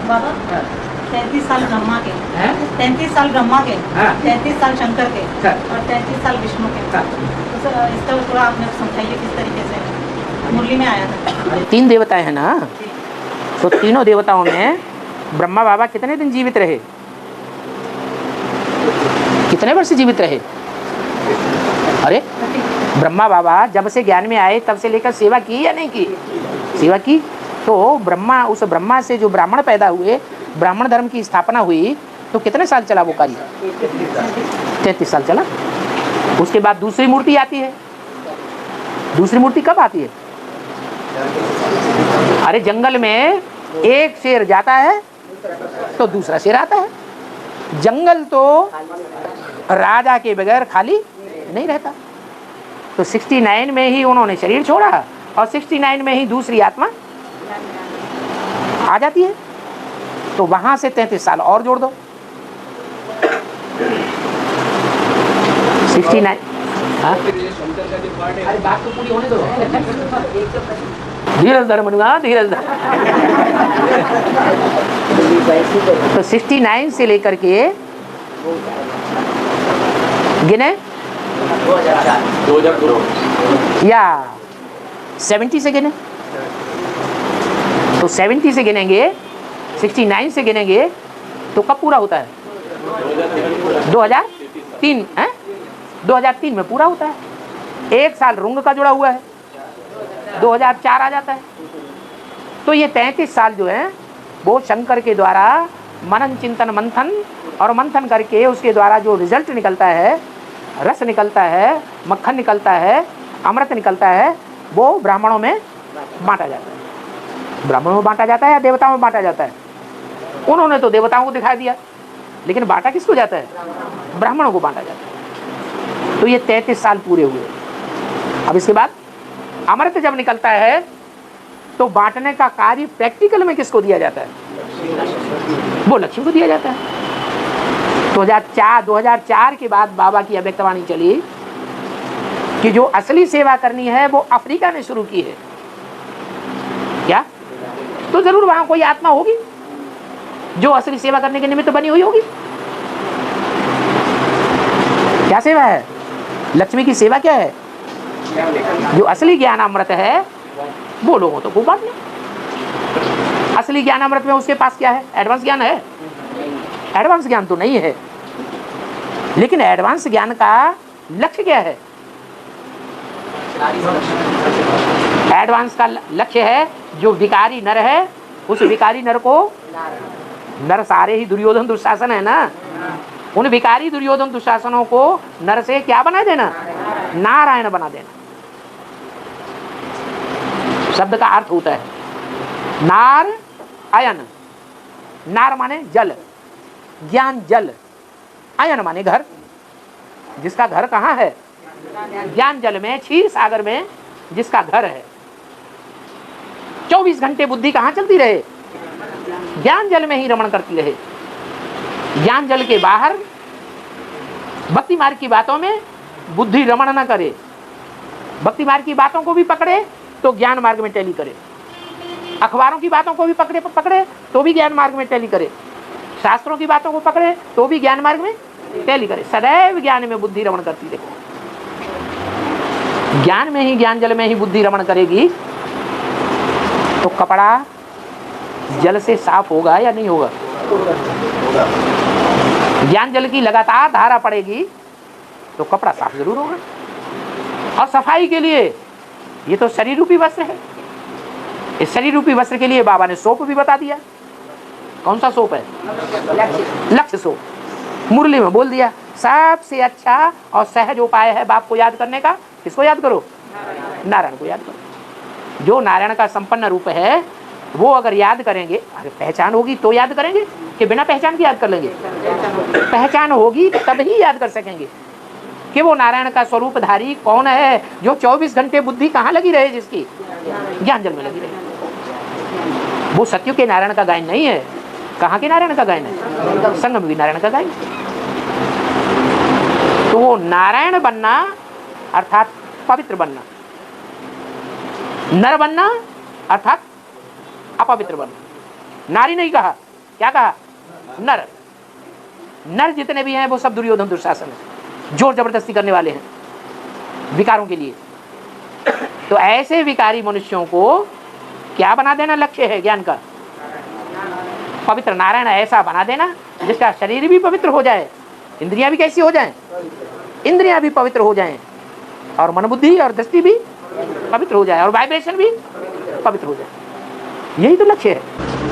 बाबा 33 साल ब्रह्मा के, 33 साल ब्रह्मा के, 33 साल शंकर के और 33 साल विष्णु के। तो सर इसका थोड़ा आपने समझाइए किस तरीके से मुरली में आया था। 3 देवताएं हैं ना, तो तीनों देवताओं में ब्रह्मा बाबा कितने दिन जीवित रहे, कितने वर्ष जीवित रहे? अरे ब्रह्मा बाबा जब से ज्ञान में आए तब से लेकर सेवा की या नहीं की? सेवा की। तो ब्रह्मा, उस ब्रह्मा से जो ब्राह्मण पैदा हुए, ब्राह्मण धर्म की स्थापना हुई, तो कितने साल चला वो कार्य? 33 साल चला। उसके बाद दूसरी मूर्ति आती है। दूसरी मूर्ति कब आती है? अरे जंगल में एक शेर जाता है तो दूसरा शेर आता है। जंगल तो राजा के बगैर खाली नहीं रहता। तो 69 में ही उन्होंने शरीर छोड़ा और 69 में ही दूसरी आत्मा आ जाती है। तो वहां से 33 साल और जोड़ दो, 69। अरे बात तो पूरी होने दो, धीरज धर मनुआ, धीरज धर। तो 69 से लेकर के गिने 2002 या 70 से गिने, तो 70 से गिनेंगे, 69 से गिनेंगे तो कब पूरा होता है? 2003 है, 2003 में पूरा होता है। 1 साल रुंग का जुड़ा हुआ है, 2004 आ जाता है। तो ये 33 साल जो है वो शंकर के द्वारा मनन चिंतन मंथन और मंथन करके उसके द्वारा जो रिजल्ट निकलता है, रस निकलता है, मक्खन निकलता है, अमृत निकलता है, वो ब्राह्मणों में बांटा जाता है। ब्राह्मणों में बांटा जाता है या देवताओं में बांटा जाता है? उन्होंने तो देवताओं को दिखा दिया, लेकिन बांटा किसको जाता है? ब्राह्मणों को बांटा जाता है। तो ये 33 साल पूरे हुए। अब इसके बाद अमृत जब निकलता है तो बांटने का कार्य प्रैक्टिकल में किसको दिया जाता है? वो लक्ष्मी को दिया जाता है। 2004 के बाद बाबा की अव्यक्तवाणी चली कि जो असली सेवा करनी है वो अफ्रीका ने शुरू की है। क्या? तो जरूर वहां कोई आत्मा होगी जो असली सेवा करने के निमित्त बनी हुई होगी। क्या सेवा है? लक्ष्मी की सेवा क्या है? जो असली ज्ञान अमृत है वो लोगों तो को बांटने। असली ज्ञान अमृत में उसके पास क्या है? एडवांस ज्ञान है? एडवांस ज्ञान तो नहीं है, लेकिन एडवांस ज्ञान का लक्ष्य क्या है? एडवांस का लक्ष्य है जो विकारी नर है, उस विकारी नर को, नर सारे ही दुर्योधन दुशासन है ना, उन विकारी दुर्योधन दुशासनों को नर से क्या बना देना? नारायण बना देना। शब्द का अर्थ होता है नार अयन। नार माने जल, ज्ञान जल, अयन माने घर। जिसका घर कहाँ है? ज्ञान जल में, क्षीर सागर में जिसका घर है। 24 घंटे बुद्धि कहाँ चलती रहे? ज्ञान जल में ही रमण करती रहे। ज्ञान जल के बाहर भक्ति मार्ग की बातों में बुद्धि रमण न करे। भक्ति मार्ग की बातों को भी पकड़े तो ज्ञान मार्ग में टैली करे। अखबारों की बातों को भी पकड़े तो भी ज्ञान मार्ग में टैली करे। शास्त्रों की बातों को पकड़े तो भी ज्ञान मार्ग में टैली करे। सदैव ज्ञान में बुद्धि रमण करती रहे। ज्ञान में ही, ज्ञान जल में ही बुद्धि रमण करेगी तो कपड़ा जल से साफ होगा या नहीं होगा? ज्ञान जल की लगातार धारा पड़ेगी तो कपड़ा साफ जरूर होगा। और सफाई के लिए ये तो शरीर रूपी वस्त्र है। इस शरीर रूपी वस्त्र के लिए बाबा ने सोप भी बता दिया। कौन सा सोप है? लक्ष्य सोप। मुरली में बोल दिया सबसे अच्छा और सहज उपाय है बाप को याद करने का। किसको याद करो? नारायण को याद करो। जो नारायण का संपन्न रूप है वो अगर याद करेंगे, अरे पहचान होगी तो याद करेंगे कि बिना पहचान के याद कर लेंगे? पहचान होगी तब ही याद कर सकेंगे कि वो नारायण का स्वरूपधारी कौन है, जो 24 घंटे बुद्धि कहाँ लगी रहे, जिसकी ज्ञान जल में लगी रहे। वो सत्य के नारायण का गायन नहीं है। कहाँ के नारायण का गायन है? संगम भी नारायण का गायन। तो वो नारायण बनना अर्थात पवित्र बनना, नर बनना अर्थात अपवित्र बनना। नारी नहीं कहा, क्या कहा? नर। नर जितने भी हैं वो सब दुर्योधन दुशासन है, जोर जबरदस्ती करने वाले हैं विकारों के लिए। तो ऐसे विकारी मनुष्यों को क्या बना देना लक्ष्य है ज्ञान का? पवित्र नारायण ऐसा बना देना जिसका शरीर भी पवित्र हो जाए, इंद्रियां भी कैसी हो जाएं? इंद्रियां भी पवित्र हो जाएं, और मन बुद्धि और दृष्टि भी पवित्र हो जाए, और वाइब्रेशन भी पवित्र हो जाए। यही तो लक्ष्य है।